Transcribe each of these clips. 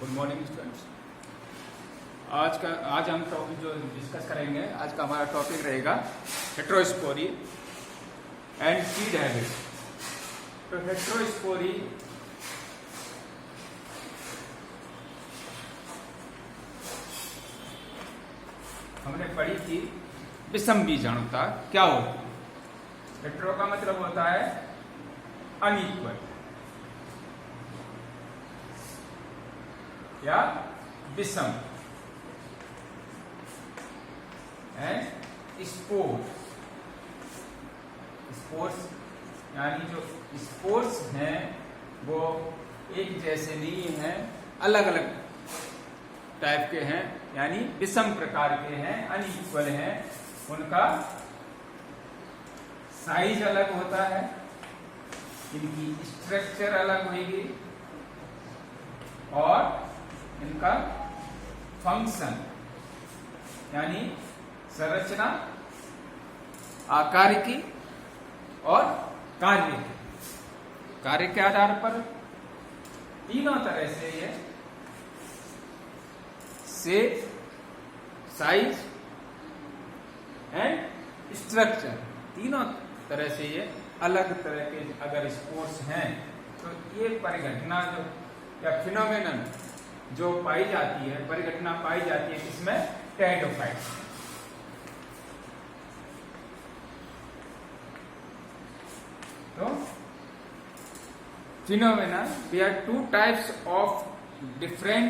Good morning students. आज हम topic जो डिस्कस करेंगे, आज का हमारा टॉपिक रहेगा हेट्रोस्पोरी एंड सीड हैबिट। तो हेट्रोस्पोरी हमने पढ़ी थी, विषम बीजाणुता क्या होती है। हेट्रो का मतलब होता है अनइक्वल या विषम, एंड स्पोर्स यानी जो स्पोर्स हैं वो एक जैसे नहीं हैं, अलग अलग टाइप के हैं, यानी विषम प्रकार के हैं, अनइक्वल हैं। उनका साइज अलग होता है, इनकी स्ट्रक्चर अलग होगी और इनका फंक्शन यानी संरचना, आकार की और कार्य के आधार पर तीनों तरह से ये शेप, साइज एंड स्ट्रक्चर, तीनों तरह से ये अलग तरह के अगर स्पोर्स हैं तो ये परिघटना जो या फिनोमेनन जो पाई जाती है, परिघटना पाई जाती है इसमें टेरिडोफाइट्स। तो phenomena, there are two types of different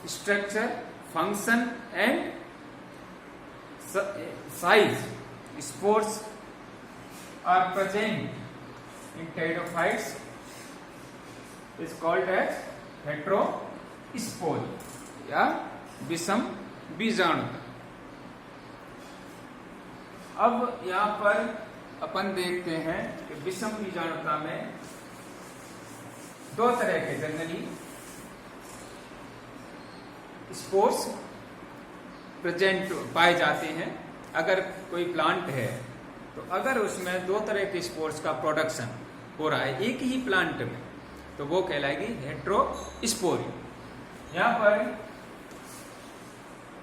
structure, function and size. Spores are present in pteridophytes, is called as heterospory या विषम बीजाणुता। अब यहाँ पर अपन देखते हैं कि विषम बीजाणुता में दो तरह के जनरली स्पोर्स प्रेजेंट पाए जाते हैं। अगर कोई प्लांट है तो अगर उसमें दो तरह के स्पोर्स का प्रोडक्शन हो रहा है एक ही प्लांट में, तो वो कहलाएगी हेट्रोस्पोरी। यहां पर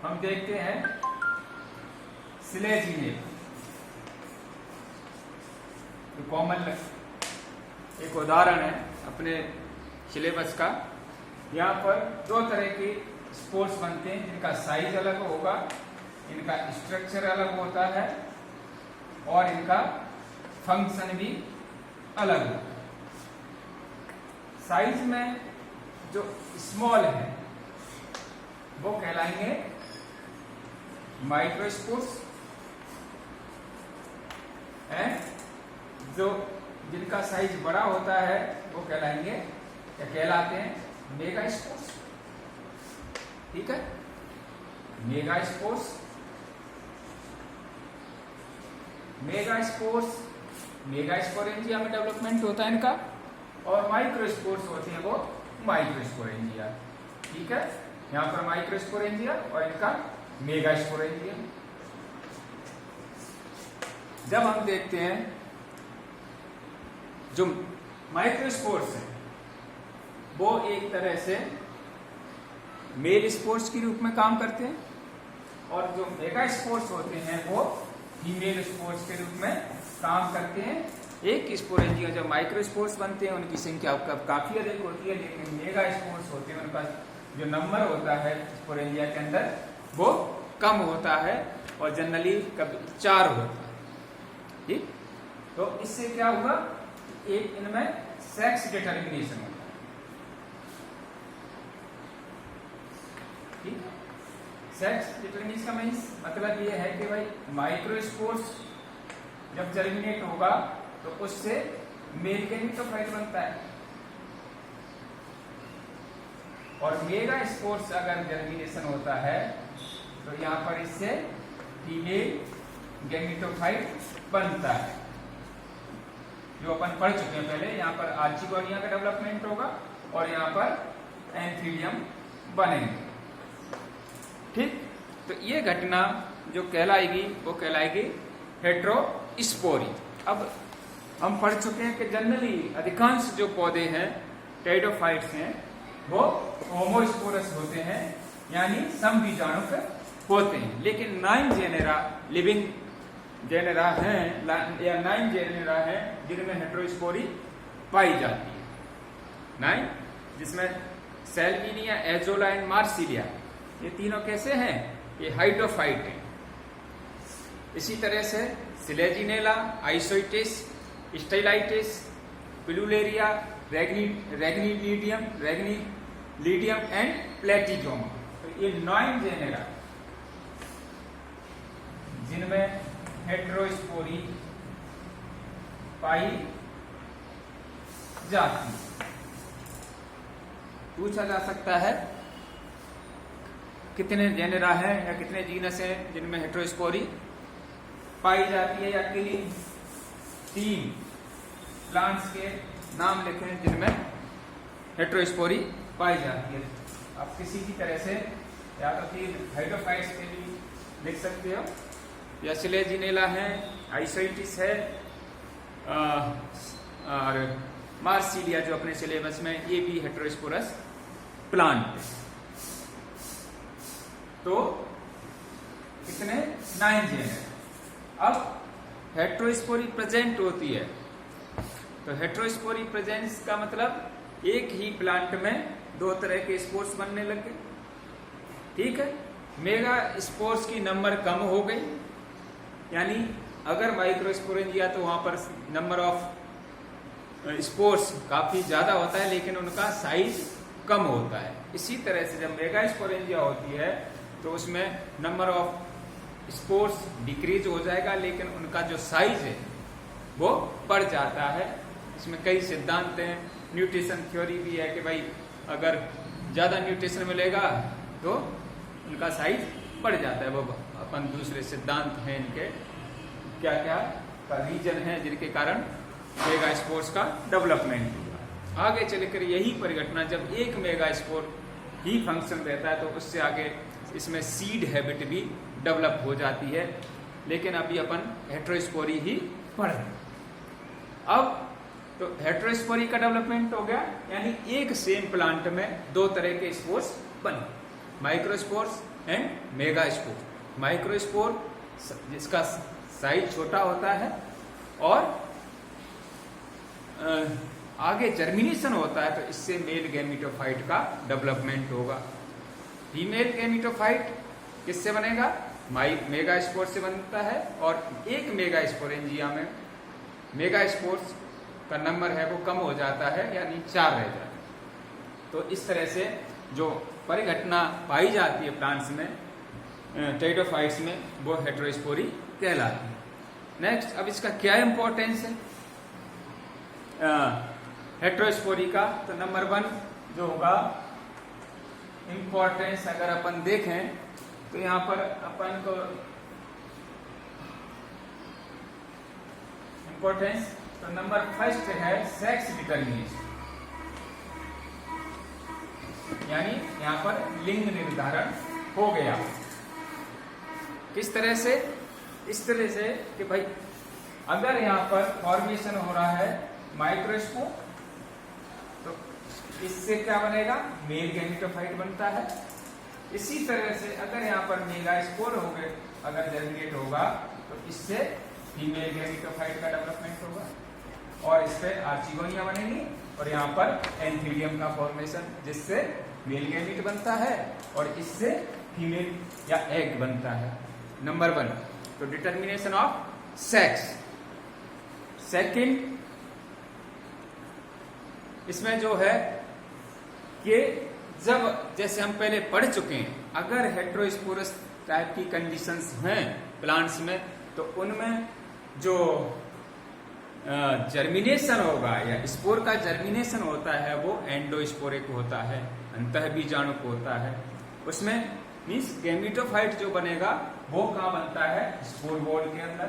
हम देखते हैं सिलेजिनेट, कॉमन एक उदाहरण है अपने सिलेबस का। यहाँ पर दो तरह के स्पोर्स बनते हैं जिनका साइज अलग होगा, इनका स्ट्रक्चर अलग होता है और इनका फंक्शन भी अलग होता है। साइज में जो स्मॉल है वो कहलाएंगे माइक्रोस्पोर्स, जो जिनका साइज बड़ा होता है वो कहलाएंगे क्या कहलाते हैं मेगा स्पोर्स। ठीक है, मेगा स्पोर्स, मेगा स्पोरेंजिया में डेवलपमेंट होता है इनका, और माइक्रोस्पोर्स होते हैं वो माइक्रोस्पोरेंजिया। ठीक है, यहाँ पर माइक्रोस्पोरेंजिया और इनका मेगास्पोरेंजिया। जब हम देखते हैं जो माइक्रोस्पोर्स है वो एक तरह से मेल स्पोर्स के रूप में काम करते हैं, और जो मेगास्पोर्स होते हैं वो फीमेल स्पोर्स के रूप में काम करते हैं। एक स्पोरेंजिया जब माइक्रोस्पोर्स बनते हैं उनकी संख्या काफी अधिक होती है, लेकिन मेगा स्पोर्स होते हैं उनका जो नंबर होता है स्पोरेंजिया के अंदर वो कम होता है और जनरली कभी 4 होता है। ठीक, तो इससे क्या हुआ, एक इनमें सेक्स डिटर्मिनेशन होता है। ठीक, सेक्स डिटर्मिनेशन का मतलब ये है कि भाई माइक्रोस्पोर्स जब जर्मिनेट होगा तो उससे मेल गैमेटोफाइट बनता है, और मेगा स्पोर्स अगर जर्मिनेशन होता है तो यहाँ पर इससे फीमेल गैमेटोफाइट बनता है, जो अपन पढ़ चुके हैं पहले। यहाँ पर आर्चिगोनिया का डेवलपमेंट होगा और यहाँ पर एंथीलियम बनेंगे। ठीक, तो ये घटना जो कहलाएगी वो कहलाएगी हेट्रोस्पोरी। अब हम पढ़ चुके हैं कि जनरली अधिकांश जो पौधे हैं टेरिडोफाइट्स हैं वो होमोस्पोरस होते हैं, यानी समबीजाणुक होते हैं। लेकिन 9 जेनेरा लिविंग जेनेरा हैं या 9 जेनेरा हैं जिनमें हेटेरोस्पोरी पाई जाती है। 9 जिसमें सेल्विनिया, एजोला एंड मार्सिलिया, ये तीनों कैसे हैं? ये हाइटोफाइट हैं। इसी तरह से सिलेजिनेला, आइसोइटिस, स्टाइलाइटिस, पिलुलेरिया, रेग्निलीडियम एंड प्लेटिजोमा। तो ये 9 जेनेरा जिनमें हेटेरोस्पोरी पाई जाती है। पूछा जा सकता है कितने जेनेरा हैं या कितने जीनस हैं जिनमें हेटेरोस्पोरी पाई जाती है, या 3 प्लांट्स के नाम लिखें जिनमें हेटेरोस्पोरी पाई जाती है। आप किसी भी तरह से या तो 3 हाइड्रोफाइट्स के भी लिख सकते हो, या सिलेजिनेला है, आइसोइटिस है और मार्सिलिया जो अपने सिलेबस में, ये भी हेटेरोस्पोरस प्लांट है। तो कितने? 9 जेनेरा। अब हेटेरोस्पोरी प्रेजेंट होती है, तो हेटेरोस्पोरी प्रेजेंस का मतलब एक ही प्लांट में 2 तरह के स्पोर्स बनने लगे। ठीक है, मेगा स्पोर्स की नंबर कम हो गई, यानी अगर माइक्रोस्पोरेंजिया तो वहां पर नंबर ऑफ स्पोर्स काफी ज्यादा होता है लेकिन उनका साइज कम होता है। इसी तरह से जब मेगा स्पोरेंजिया होती है तो उसमें नंबर ऑफ स्पोर्स डिक्रीज हो जाएगा लेकिन उनका जो साइज है वो बढ़ जाता है। इसमें कई सिद्धांत हैं, न्यूट्रिशन थ्योरी भी है कि भाई अगर ज्यादा न्यूट्रिशन मिलेगा तो उनका साइज बढ़ जाता है। वो अपन दूसरे सिद्धांत हैं इनके, क्या क्या का रीजन है जिनके कारण मेगा स्पोर्स का डेवलपमेंट हुआ। आगे चलकर यही परिघटना जब एक मेगा स्पोर ही फंक्शन रहता है तो उससे आगे इसमें सीड हैबिट भी डेवलप हो जाती है, लेकिन अभी अपन हेटेरोस्पोरी ही पढ़ रहे हैं। अब तो हेटेरोस्पोरी का डेवलपमेंट हो गया, यानी एक सेम प्लांट में 2 तरह के स्पोर्स बने, microspores and mega spore. Microspore जिसका साइज छोटा होता है और आगे जर्मिनेशन होता है, तो इससे मेल गैमेटोफाइट का डेवलपमेंट होगा। फीमेल गैमेटोफाइट किससे बनेगा? मेगा स्पोर से बनता है, और एक मेगा स्पोरेंजिया में मेगा स्पोर्स का नंबर है वो कम हो जाता है, यानी 4 रह जाता है। तो इस तरह से जो परिघटना पाई जाती है प्लांट्स में, टेरिडोफाइट्स में, वो हेटेरोस्पोरी कहलाती है। नेक्स्ट, अब इसका क्या इंपॉर्टेंस है हेटेरोस्पोरी का? तो नंबर 1 जो होगा इंपॉर्टेंस, अगर अपन देखें तो यहां पर अपन को इंपॉर्टेंस, तो नंबर 1 है सेक्स डिटर्मिनेशन, यानी यहां पर लिंग निर्धारण हो गया। किस तरह से? इस तरह से कि भाई अगर यहां पर फॉर्मेशन हो रहा है माइक्रोस्पोर, तो इससे क्या बनेगा? मेल गैमेटोफाइट बनता है। इसी तरह से अगर यहाँ पर मेगा स्पोर हो गए, अगर जर्मिनेट होगा तो इससे फीमेल गैमेटोफाइट का डेवलपमेंट होगा और इस पे आर्चिगोनिया बनेगी, और यहाँ पर एंथीडियम का फॉर्मेशन जिससे मेल गैमेट बनता है और इससे फीमेल या एग बनता है। नंबर 1 तो डिटर्मिनेशन ऑफ सेक्स। सेकंड, इसमें जो है कि जब, जैसे हम पहले पढ़ चुके हैं, अगर हेटेरोस्पोरस टाइप की कंडीशंस हैं प्लांट्स में तो उनमें जो जर्मिनेशन होगा या स्पोर का जर्मिनेशन होता है वो एंडोस्पोरिक होता है, अंतःबीजाणुक होता है। उसमें मीन्स गैमेटोफाइट जो बनेगा वो कहाँ बनता है? स्पोर वॉल के अंदर,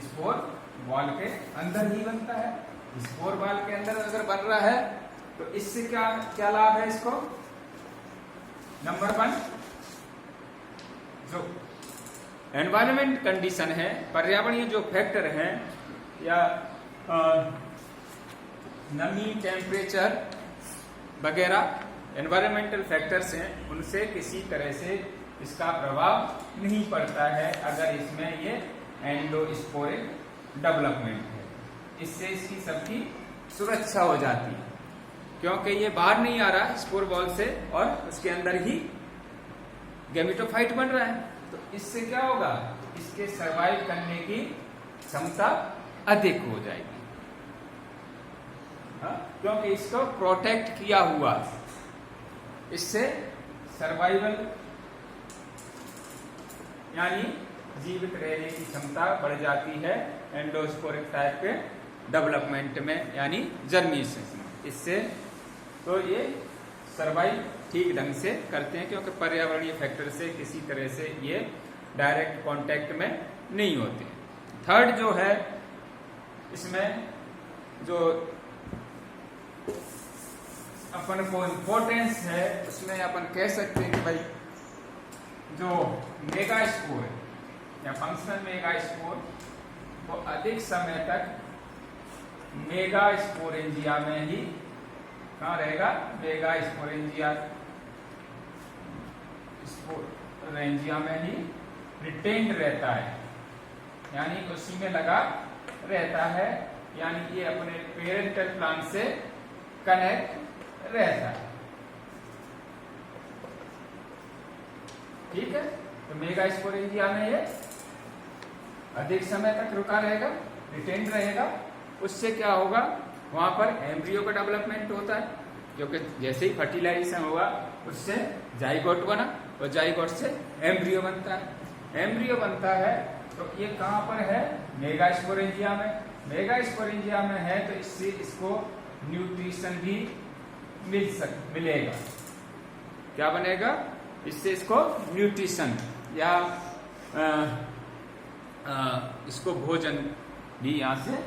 स्पोर वॉल के अंदर ही बनता है। स्पोर वॉल के अंदर अगर बन रहा है तो इससे क्या क्या लाभ है इसको? नंबर 1 जो एनवायरमेंट कंडीशन है, पर्यावरणीय जो फैक्टर हैं या नमी, टेम्परेचर वगैरह एनवायरमेंटल फैक्टर्स हैं, उनसे किसी तरह से इसका प्रभाव नहीं पड़ता है अगर इसमें ये एंडोस्पोरिक डेवलपमेंट है। इससे इसकी सबकी सुरक्षा हो जाती है, क्योंकि ये बाहर नहीं आ रहा स्पोर बॉल से और उसके अंदर ही गैमेटोफाइट बन रहा है। तो इससे क्या होगा, इसके सर्वाइव करने की क्षमता अधिक हो जाएगी, क्योंकि इसको प्रोटेक्ट किया हुआ, इससे सर्वाइवल यानी जीवित रहने की क्षमता बढ़ जाती है एंडोस्पोरिक टाइप के डेवलपमेंट में, यानी जर्मिनेशन में। इससे तो ये सर्वाइव ठीक ढंग से करते हैं, क्योंकि पर्यावरणीय फैक्टर से किसी तरह से ये डायरेक्ट कांटेक्ट में नहीं होते। थर्ड जो है, इसमें जो अपन को इम्पोर्टेंस है, उसमें अपन कह सकते हैं कि भाई जो मेगास्पोर या फंक्शनल मेगास्पोर वो अधिक समय तक मेगास्पोरेंजिया में ही कहाँ रहेगा, मेगास्पोरेंजिया स्पोरेंजिया में ही रिटेन्ड रहता है, यानी उसी में लगा रहता है, यानी ये अपने पेरेंटल प्लांट से कनेक्ट रहता है। ठीक है, तो मेगास्पोरेंजिया में ये अधिक समय तक रुका रहेगा, रिटेन्ड रहेगा। उससे क्या होगा, वहां पर एम्ब्रियो का डेवलपमेंट होता है, क्योंकि जैसे ही फर्टिलाइजेशन होगा उससे जाइगोट बना और जाइगोट से एम्ब्रियो बनता है। एम्ब्रियो बनता है तो ये कहां पर है, मेगास्पोरेंजिया में। मेगास्पोरेंजिया में है तो इससे इसको न्यूट्रिशन भी मिलेगा। क्या बनेगा, इससे इसको न्यूट्रिशन या इसको भोजन भी यहाँ से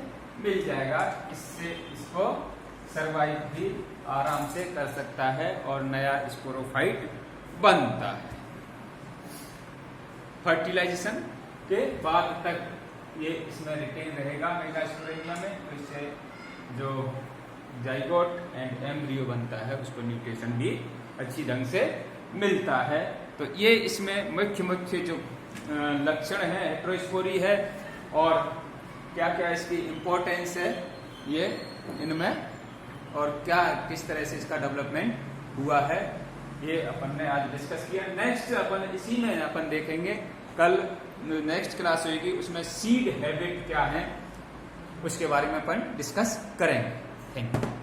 मिल जाएगा। इससे इसको सर्वाइव भी आराम से कर सकता है और नया स्पोरोफाइट बनता है। फर्टिलाइजेशन के बाद तक ये इसमें रिटेन रहेगा मेगास्पोरेंजिया में, तो इससे जो जाइगोट एंड एम्ब्रियो बनता है उसको न्यूट्रिशन भी अच्छी ढंग से मिलता है। तो ये इसमें मुख्य जो लक्षण है हेटेरोस्पोरी है, और क्या क्या इसकी इम्पोर्टेंस है ये इनमें, और क्या किस तरह से इसका डेवलपमेंट हुआ है, ये अपन ने आज डिस्कस किया। नेक्स्ट अपन इसी में अपन देखेंगे, कल नेक्स्ट क्लास होगी, उसमें सीड हैबिट क्या है उसके बारे में अपन डिस्कस करेंगे। Thank you.